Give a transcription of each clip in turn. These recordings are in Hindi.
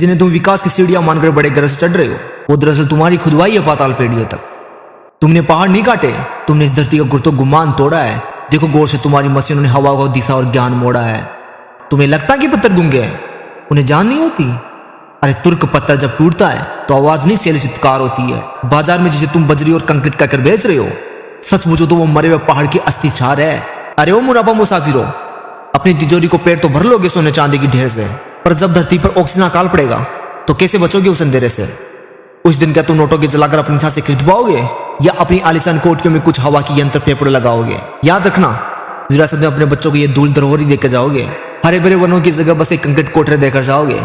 जिन्हें तुम विकास की सीढ़ियां मानकर बड़े गर्व से चढ़ रहे हो, वो दरअसल तुम्हारी खुदवाई है पाताल पेड़ियों तक। तुमने पहाड़ नहीं काटे, तुमने इस धरती का गुरुत्व गुमान तोड़ा है। देखो गौर से, तुम्हारी मशीनों ने हवा को दिशा और ज्ञान मोड़ा है। तुम्हें लगता है कि पत्थर गूंगे हैं, उन्हें जान नहीं होती। अरे तुर्क पत्थर जब टूटता है तो आवाज नहीं शैल चित्कार होती है। बाजार में जिसे तुम बजरी और कंक्रीट कहकर बेच रहे हो, सच पूछो तो वो मरे हुए पहाड़ की अस्थि छार है। अरे ओ मुनाफा मुसाफिरों, अपनी तिजोरी को पेट तो भर लोगे सोने चांदी की ढेर से, पर जब धरती पर ऑक्सीजन अकाल पड़ेगा तो कैसे बचोगे उस अंधेरे से? उस दिन क्या तुम नोटों के जलाकर अपनी सांसें खरीद पाओगे, या अपनी आलिशान कोठरियों में कुछ हवा की यंत्र फेफड़े लगाओगे? याद रखना, विरासत में अपने बच्चों को ये धूल धरोहरी देकर जाओगे। हरे भरे वनों की जगह बस एक कंक्रीट कोठरे देकर जाओगे।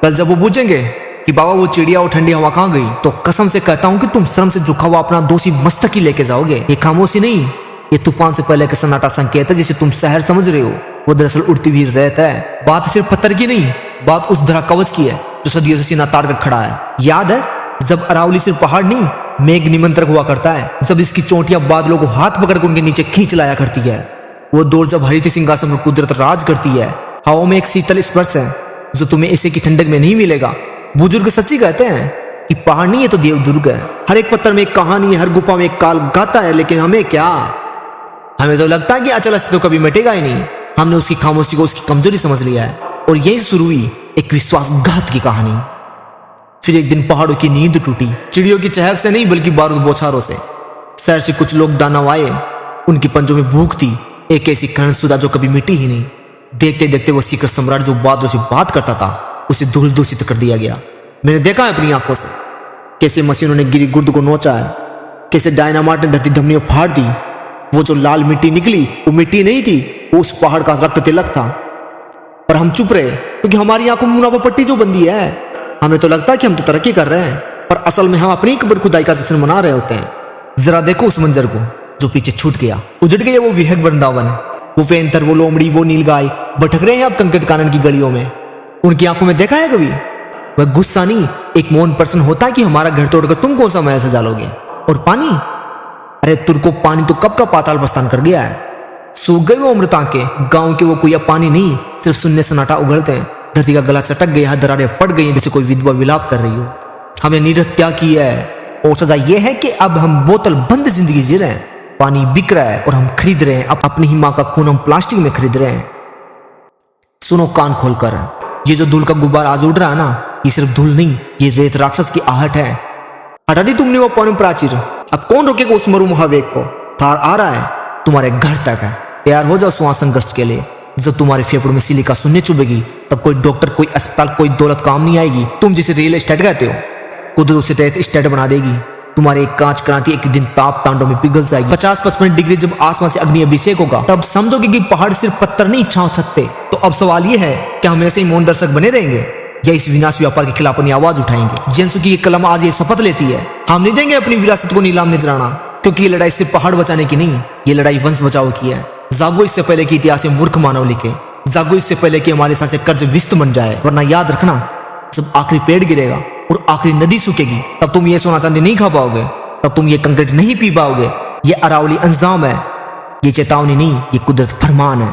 कल जब वो पूछेंगे कि बाबा वो चिड़िया और ठंडी हवा कहाँ गई, तो कसम से कहता हूं कि तुम शर्म से झुका हुआ अपना दोषी मस्तक ही लेके जाओगे। ये खामोशी नहीं, ये तूफान से पहले का सन्नाटा संकेत है जिसे तुम शहर समझ रहे हो। वो दरअसल उड़ती हुई रेत है। बात सिर्फ पत्थर की नहीं, बात उस धरा कवच की है जो सदियों से सीना ताड़ कर खड़ा है। याद है जब अरावली सिर्फ पहाड़ नहीं, मेघ निमंत्रक हुआ करता है, जब इसकी चोटियां बादलों को हाथ पकड़कर उनके नीचे खींच लाया करती है। वो दौर जब हरित सिंहासन पर कुदरत राज करती है, हवा में एक शीतल स्पर्श है जो तुम्हें ऐसे की ठंडक में नहीं मिलेगा। बुजुर्ग सच्ची कहते हैं कि पहाड़ नहीं है तो देवदुर्ग है। हर एक पत्थर में एक कहानी है, हर गुफा में एक काल गाता है। लेकिन हमें क्या, हमें तो लगता है कि अचल अस्तित्व कभी मिटेगा ही नहीं। हमने उसकी खामोशी को उसकी कमजोरी समझ लिया है, और यही शुरू हुई एक विश्वासघात की कहानी। फिर एक दिन पहाड़ों की नींद टूटी, चिड़ियों की चहक से नहीं बल्कि बारूद बौछारों से। शहर से कुछ लोग दानव आए, उनकी पंजों में भूख थी, एक ऐसी करणसुदा जो कभी मिटी ही नहीं। देखते देखते वो सीकर सम्राट जो बादलों से बात करता था, उसे धूल दूषित कर दिया गया। मैंने देखा है अपनी आंखों से कैसे मशीनों ने गिरी गुर्द को नोचा है, कैसे डायनामाइट ने धरती धमनियों फाड़ दी। वो जो लाल मिट्टी निकली वो मिट्टी नहीं थी, वो उस पहाड़ का रक्त तिलक था। पर हम चुप रहे क्योंकि हमारी आंखों में मुनाफा पट्टी जो बंदी है। हमें तो लगता है कि हम तो तरक्की कर रहे हैं, पर असल में हम अपनी कब्र खुदाई का जश्न मना रहे होते हैं। जरा देखो उस मंजर को जो पीछे छूट गया, उजड़ गया वो विहंग वृंदावन है। वो पेंथर, वो लोमड़ी, वो नीलगाय भटक रहे हैं अब कंकट कानन की गलियों में। उनकी आंखों में देखा है कभी वह गुस्सा नहीं, एक मौन प्रश्न होता है कि हमारा घर तोड़कर तुम कौन सा महल से जालोगे? और पानी, अरे तुर्को पानी तो कब का पाताल प्रस्थान कर गया है। सूख गए वो अमृत आंखें, गांव के वो कोई अब पानी नहीं, सिर्फ शून्य सन्नाटा उगलते हैं। धरती का गला चटक गया, दरारें पड़ गई जैसे कोई विधवा विलाप कर रही हो। हमने नीरस त्याग की है, और सजा यह है कि अब हम बोतल बंद जिंदगी जी रहे हैं। पानी बिक रहा है और हम खरीद रहे हैं, अब अपनी ही माँ का खून हम प्लास्टिक में खरीद रहे हैं। सुनो कान खोलकर, ये जो धूल का गुब्बार आज उड़ रहा है ना, ये सिर्फ धूल नहीं, ये रेत राक्षस की आहट है। हटा दी तुमने वो पौने प्राचीर, अब कौन रोकेगा उस मरु महावेग को? थार आ रहा है, तुम्हारे घर तक है। तैयार हो जाओ श्वास संघर्ष के लिए। जब तुम्हारे फेफड़ों में सिलिका शून्य चुभेगी, तब कोई डॉक्टर, कोई अस्पताल, कोई दौलत काम नहीं आएगी। तुम जिसे रियल एस्टेट कहते हो, कुदरत उसे टेथ स्टेट बना देगी। तुम्हारे एक कांच क्रांति एक दिन ताप तांडव में पिघल जाएगी। 50-55 डिग्री जब आसमान से अग्नि अभिषेक होगा, तब समझोगे कि पहाड़ सिर्फ पत्थर नहीं, छांव छत्ते। तो अब सवाल ये है कि हम ऐसे ही मौन दर्शक बने रहेंगे, या इस विनाश व्यापार के खिलाफ अपनी आवाज उठाएंगे? जेंसु की ये कलम आज ये शपथ लेती है, हम नहीं देंगे अपनी विरासत को नीलाम नजराना, क्योंकि ये लड़ाई सिर्फ पहाड़ बचाने की नहीं, ये लड़ाई वंश बचाओ की है। जागो इससे पहले कि इतिहास में मूर्ख मानव लिखे, जागो इससे पहले कि हमारे साथ कर्ज विस्त बन जाए। वरना याद रखना, जब आखिरी पेड़ गिरेगा और आखिरी नदी सूखेगी, तब तुम ये सोना चांदी नहीं खा पाओगे, तब तुम ये कंक्रीट नहीं पी पाओगे। ये अरावली अंजाम है, ये चेतावनी नहीं, ये कुदरत फरमान है।